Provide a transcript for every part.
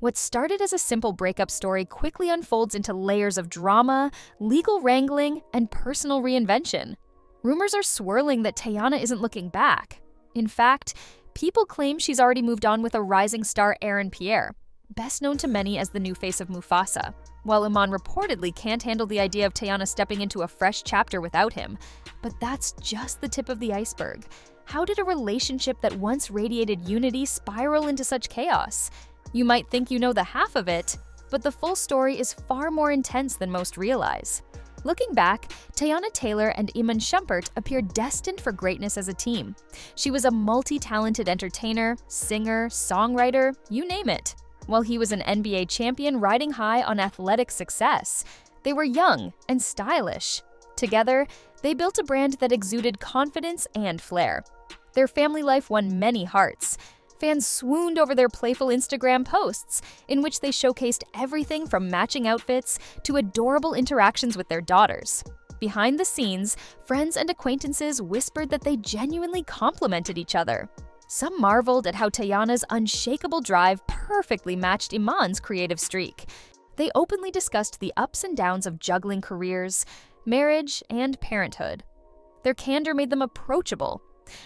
What started as a simple breakup story quickly unfolds into layers of drama, legal wrangling, and personal reinvention. Rumors are swirling that Teyana isn't looking back. In fact, people claim she's already moved on with a rising star Pierre, best known to many as the new face of Mufasa. While Iman reportedly can't handle the idea of Teyana stepping into a fresh chapter without him. But that's just the tip of the iceberg. How did a relationship that once radiated unity spiral into such chaos? You might think you know the half of it, but the full story is far more intense than most realize. Looking back, Teyana Taylor and Iman Shumpert appear destined for greatness as a team. She was a multi-talented entertainer, singer, songwriter, you name it. While he was an NBA champion riding high on athletic success, they were young and stylish. Together, they built a brand that exuded confidence and flair. Their family life won many hearts. Fans swooned over their playful Instagram posts, in which they showcased everything from matching outfits to adorable interactions with their daughters. Behind the scenes, friends and acquaintances whispered that they genuinely complimented each other. Some marveled at how Teyana's unshakable drive perfectly matched Iman's creative streak. They openly discussed the ups and downs of juggling careers, marriage, and parenthood. Their candor made them approachable,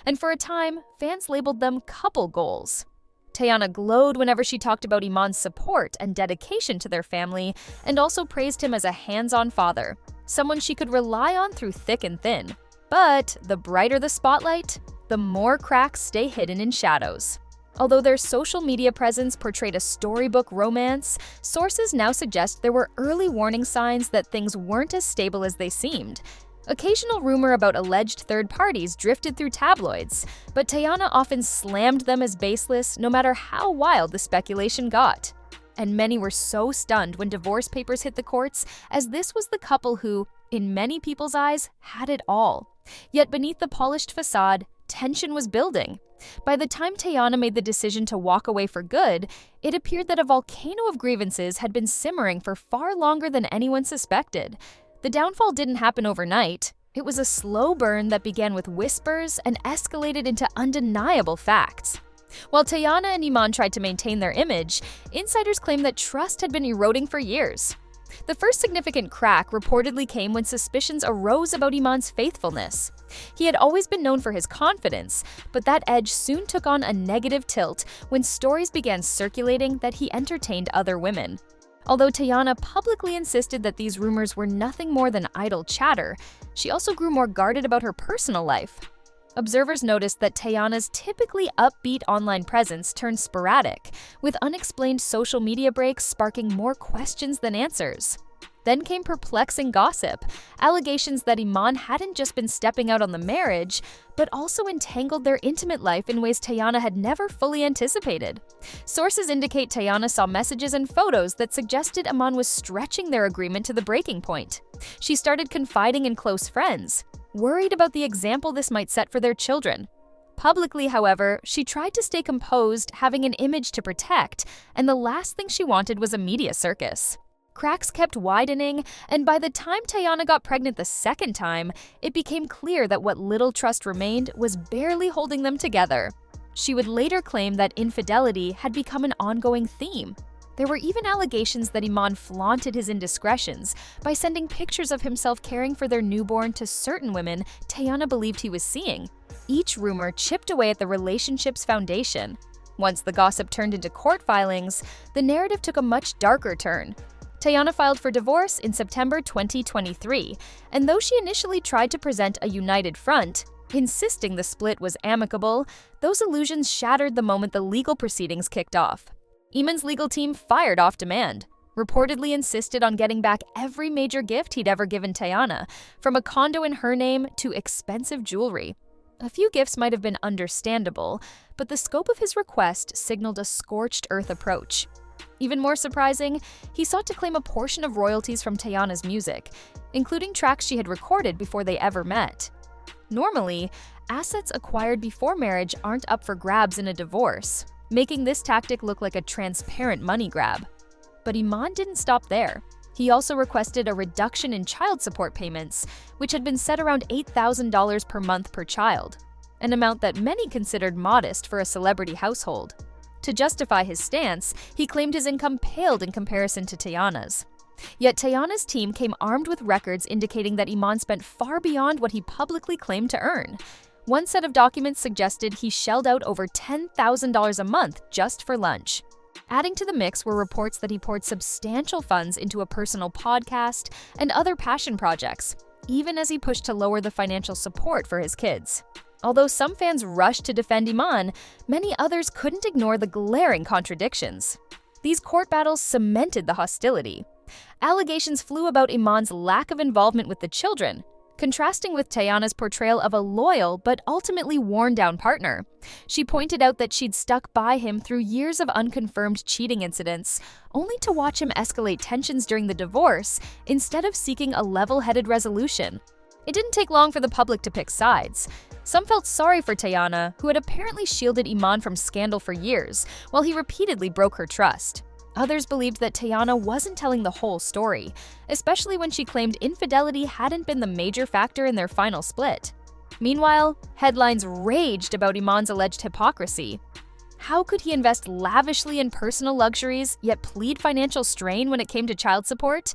and for a time, fans labeled them couple goals. Teyana glowed whenever she talked about Iman's support and dedication to their family, and also praised him as a hands-on father, someone she could rely on through thick and thin. But the brighter the spotlight, the more cracks stay hidden in shadows. Although their social media presence portrayed a storybook romance, sources now suggest there were early warning signs that things weren't as stable as they seemed. Occasional rumor about alleged third parties drifted through tabloids, but Teyana often slammed them as baseless no matter how wild the speculation got. And many were so stunned when divorce papers hit the courts, as this was the couple who, in many people's eyes, had it all. Yet beneath the polished facade, tension was building. By the time Teyana made the decision to walk away for good, it appeared that a volcano of grievances had been simmering for far longer than anyone suspected. The downfall didn't happen overnight. It was a slow burn that began with whispers and escalated into undeniable facts. While Teyana and Iman tried to maintain their image, insiders claim that trust had been eroding for years. The first significant crack reportedly came when suspicions arose about Iman's faithfulness. He had always been known for his confidence, but that edge soon took on a negative tilt when stories began circulating that he entertained other women. Although Teyana publicly insisted that these rumors were nothing more than idle chatter, she also grew more guarded about her personal life. Observers noticed that Teyana's typically upbeat online presence turned sporadic, with unexplained social media breaks sparking more questions than answers. Then came perplexing gossip, allegations that Iman hadn't just been stepping out on the marriage, but also entangled their intimate life in ways Teyana had never fully anticipated. Sources indicate Teyana saw messages and photos that suggested Iman was stretching their agreement to the breaking point. She started confiding in close friends, worried about the example this might set for their children. Publicly, however, she tried to stay composed, having an image to protect, and the last thing she wanted was a media circus. Cracks kept widening, and by the time Teyana got pregnant the second time, it became clear that what little trust remained was barely holding them together. She would later claim that infidelity had become an ongoing theme. There were even allegations that Iman flaunted his indiscretions by sending pictures of himself caring for their newborn to certain women Teyana believed he was seeing. Each rumor chipped away at the relationship's foundation. Once the gossip turned into court filings, the narrative took a much darker turn. Teyana filed for divorce in September 2023, and though she initially tried to present a united front, insisting the split was amicable, those illusions shattered the moment the legal proceedings kicked off. Iman's legal team fired off demand, reportedly insisted on getting back every major gift he'd ever given Teyana, from a condo in her name to expensive jewelry. A few gifts might have been understandable, but the scope of his request signaled a scorched earth approach. Even more surprising, he sought to claim a portion of royalties from Teyana's music, including tracks she had recorded before they ever met. Normally, assets acquired before marriage aren't up for grabs in a divorce, making this tactic look like a transparent money grab. But Iman didn't stop there. He also requested a reduction in child support payments, which had been set around $8,000 per month per child, an amount that many considered modest for a celebrity household. To justify his stance, he claimed his income paled in comparison to Teyana's. Yet Teyana's team came armed with records indicating that Iman spent far beyond what he publicly claimed to earn. One set of documents suggested he shelled out over $10,000 a month just for lunch. Adding to the mix were reports that he poured substantial funds into a personal podcast and other passion projects, even as he pushed to lower the financial support for his kids. Although some fans rushed to defend Iman, many others couldn't ignore the glaring contradictions. These court battles cemented the hostility. Allegations flew about Iman's lack of involvement with the children, contrasting with Teyana's portrayal of a loyal but ultimately worn-down partner. She pointed out that she'd stuck by him through years of unconfirmed cheating incidents, only to watch him escalate tensions during the divorce instead of seeking a level-headed resolution. It didn't take long for the public to pick sides. Some felt sorry for Teyana, who had apparently shielded Iman from scandal for years, while he repeatedly broke her trust. Others believed that Teyana wasn't telling the whole story, especially when she claimed infidelity hadn't been the major factor in their final split. Meanwhile, headlines raged about Iman's alleged hypocrisy. How could he invest lavishly in personal luxuries, yet plead financial strain when it came to child support?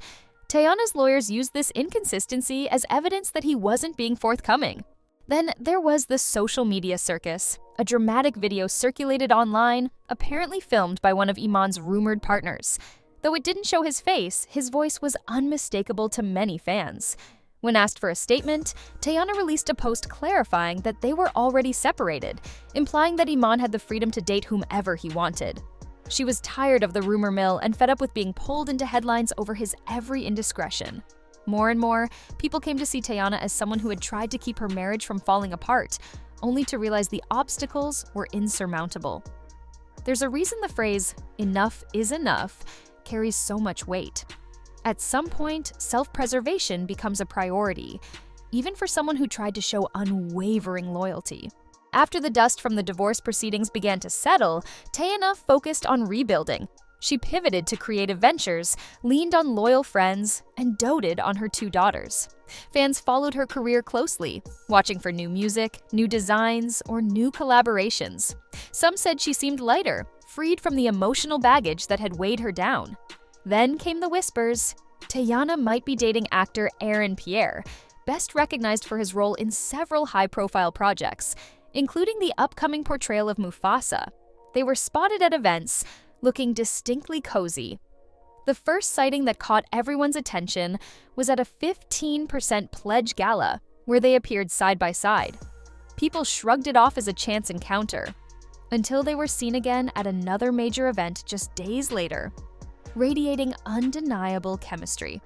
Teyana's lawyers used this inconsistency as evidence that he wasn't being forthcoming. Then there was the social media circus. A dramatic video circulated online, apparently filmed by one of Iman's rumored partners. Though it didn't show his face, his voice was unmistakable to many fans. When asked for a statement, Teyana released a post clarifying that they were already separated, implying that Iman had the freedom to date whomever he wanted. She was tired of the rumor mill and fed up with being pulled into headlines over his every indiscretion. More and more, people came to see Teyana as someone who had tried to keep her marriage from falling apart, only to realize the obstacles were insurmountable. There's a reason the phrase, "enough is enough," carries so much weight. At some point, self-preservation becomes a priority, even for someone who tried to show unwavering loyalty. After the dust from the divorce proceedings began to settle, Teyana focused on rebuilding. She pivoted to creative ventures, leaned on loyal friends, and doted on her two daughters. Fans followed her career closely, watching for new music, new designs, or new collaborations. Some said she seemed lighter, freed from the emotional baggage that had weighed her down. Then came the whispers. Teyana might be dating actor Pierre, best recognized for his role in several high-profile projects, including the upcoming portrayal of Mufasa. They were spotted at events, looking distinctly cozy. The first sighting that caught everyone's attention was at a 15% pledge gala, where they appeared side by side. People shrugged it off as a chance encounter, until they were seen again at another major event just days later, radiating undeniable chemistry.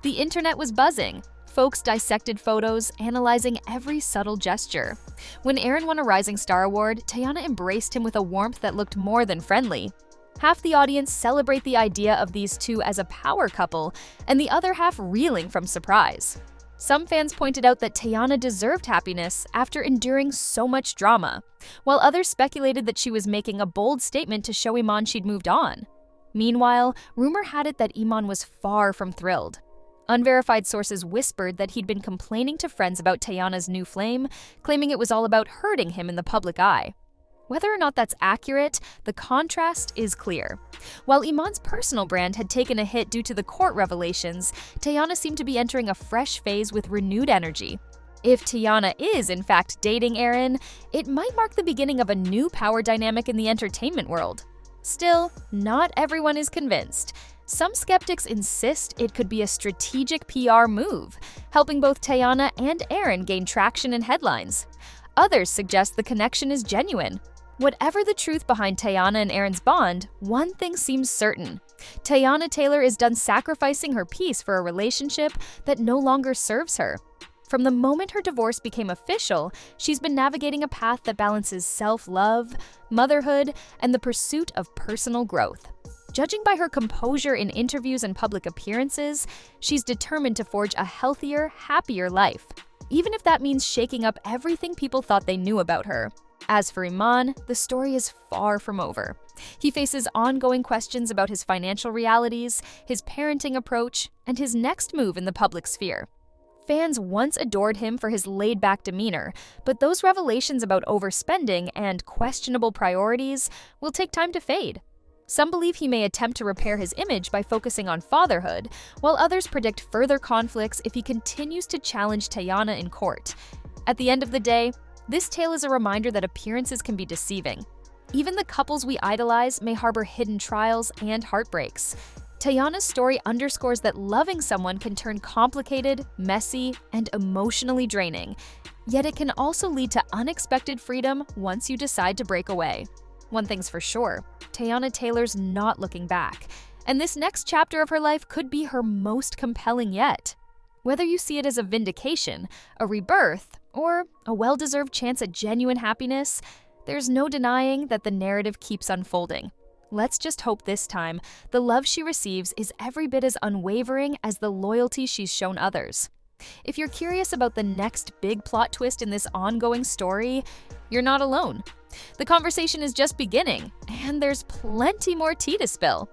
The internet was buzzing. Folks dissected photos, analyzing every subtle gesture. When Aaron won a Rising Star Award, Teyana embraced him with a warmth that looked more than friendly. Half the audience celebrate the idea of these two as a power couple, and the other half reeling from surprise. Some fans pointed out that Teyana deserved happiness after enduring so much drama, while others speculated that she was making a bold statement to show Iman she'd moved on. Meanwhile, rumor had it that Iman was far from thrilled. Unverified sources whispered that he'd been complaining to friends about Teyana's new flame, claiming it was all about hurting him in the public eye. Whether or not that's accurate, the contrast is clear. While Iman's personal brand had taken a hit due to the court revelations, Teyana seemed to be entering a fresh phase with renewed energy. If Teyana is in fact dating Aaron, it might mark the beginning of a new power dynamic in the entertainment world. Still, not everyone is convinced. Some skeptics insist it could be a strategic PR move, helping both Teyana and Aaron gain traction in headlines. Others suggest the connection is genuine. Whatever the truth behind Teyana and Aaron's bond, one thing seems certain. Teyana Taylor is done sacrificing her peace for a relationship that no longer serves her. From the moment her divorce became official, she's been navigating a path that balances self-love, motherhood, and the pursuit of personal growth. Judging by her composure in interviews and public appearances, she's determined to forge a healthier, happier life, even if that means shaking up everything people thought they knew about her. As for Iman, the story is far from over. He faces ongoing questions about his financial realities, his parenting approach, and his next move in the public sphere. Fans once adored him for his laid-back demeanor, but those revelations about overspending and questionable priorities will take time to fade. Some believe he may attempt to repair his image by focusing on fatherhood, while others predict further conflicts if he continues to challenge Teyana in court. At the end of the day, this tale is a reminder that appearances can be deceiving. Even the couples we idolize may harbor hidden trials and heartbreaks. Teyana's story underscores that loving someone can turn complicated, messy, and emotionally draining. Yet it can also lead to unexpected freedom once you decide to break away. One thing's for sure, Teyana Taylor's not looking back, and this next chapter of her life could be her most compelling yet. Whether you see it as a vindication, a rebirth, or a well-deserved chance at genuine happiness, there's no denying that the narrative keeps unfolding. Let's just hope this time, the love she receives is every bit as unwavering as the loyalty she's shown others. If you're curious about the next big plot twist in this ongoing story, you're not alone. The conversation is just beginning, and there's plenty more tea to spill.